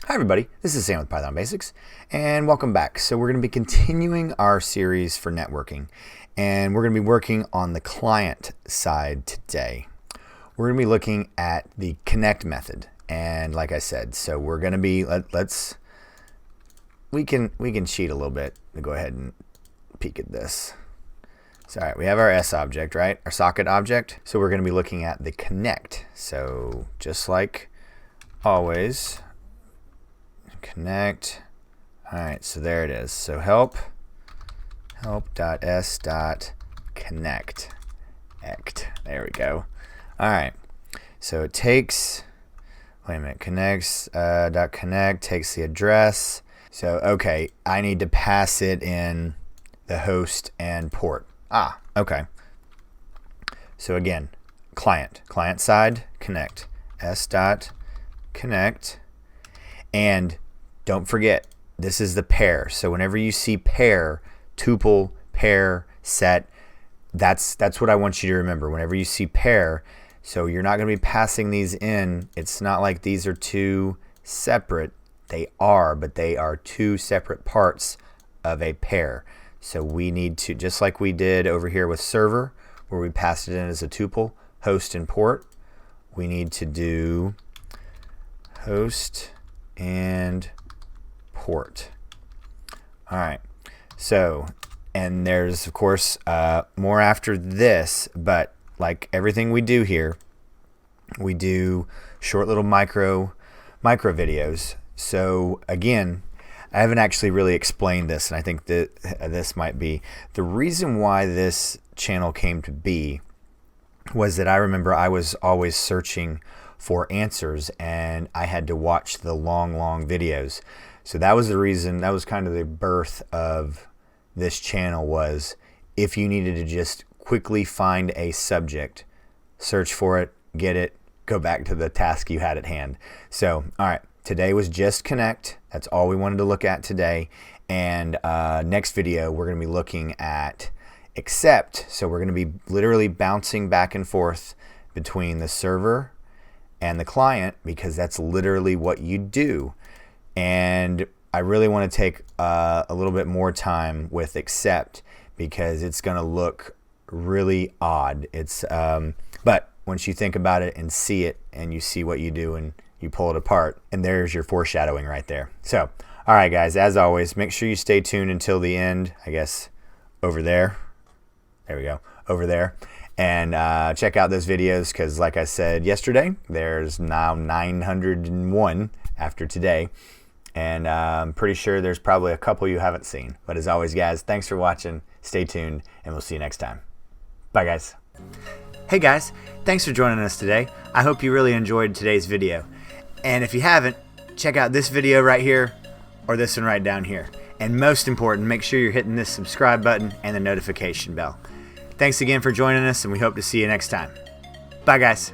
Hi everybody, this is Sam with Python Basics, and welcome back. So we're going to be continuing our series for networking, and we're going to be working on the client side today. We're going to be looking at the connect method, and like I said, so we're going to be, we can cheat a little bit to go ahead and peek at this. So all right, we have our S object, right? Our socket object. So we're going to be looking at the connect. So just like always, connect. All right, so there it is. So help.s.connect. There we go. All right, so it takes, wait a minute, connects.connect takes the address. So okay, I need to pass it in the host and port. Okay. So again, client side, connect, s.connect, and don't forget, this is the pair. So whenever you see pair, tuple, pair, set, that's what I want you to remember. Whenever you see pair, so you're not going to be passing these in. It's not like these are two separate. They are, but they are two separate parts of a pair. So we need to, just like we did over here with server, where we passed it in as a tuple, host and port, we need to do host and port. All right, so, and there's of course more after this, but like everything we do here, we do short little micro videos. So again, I haven't actually really explained this, and I think that this might be the reason why this channel came to be. Was that I remember I was always searching for answers, and I had to watch the long videos. So that was the reason, that was kind of the birth of this channel, was if you needed to just quickly find a subject, search for it, get it, go back to the task you had at hand. So, all right, today was just connect. That's all we wanted to look at today. And next video, we're going to be looking at accept. So we're going to be literally bouncing back and forth between the server and the client, because that's literally what you do. And I really want to take a little bit more time with accept, because it's going to look really odd. It's but once you think about it and see it, and you see what you do and you pull it apart, and there's your foreshadowing right there. So all right guys, as always, make sure you stay tuned until the end. I guess over there we go, over there. And check out those videos, because like I said yesterday, there's now 901 after today. And I'm pretty sure there's probably a couple you haven't seen. But as always, guys, thanks for watching. Stay tuned, and we'll see you next time. Bye, guys. Hey, guys. Thanks for joining us today. I hope you really enjoyed today's video. And if you haven't, check out this video right here, or this one right down here. And most important, make sure you're hitting this subscribe button and the notification bell. Thanks again for joining us, and we hope to see you next time. Bye, guys.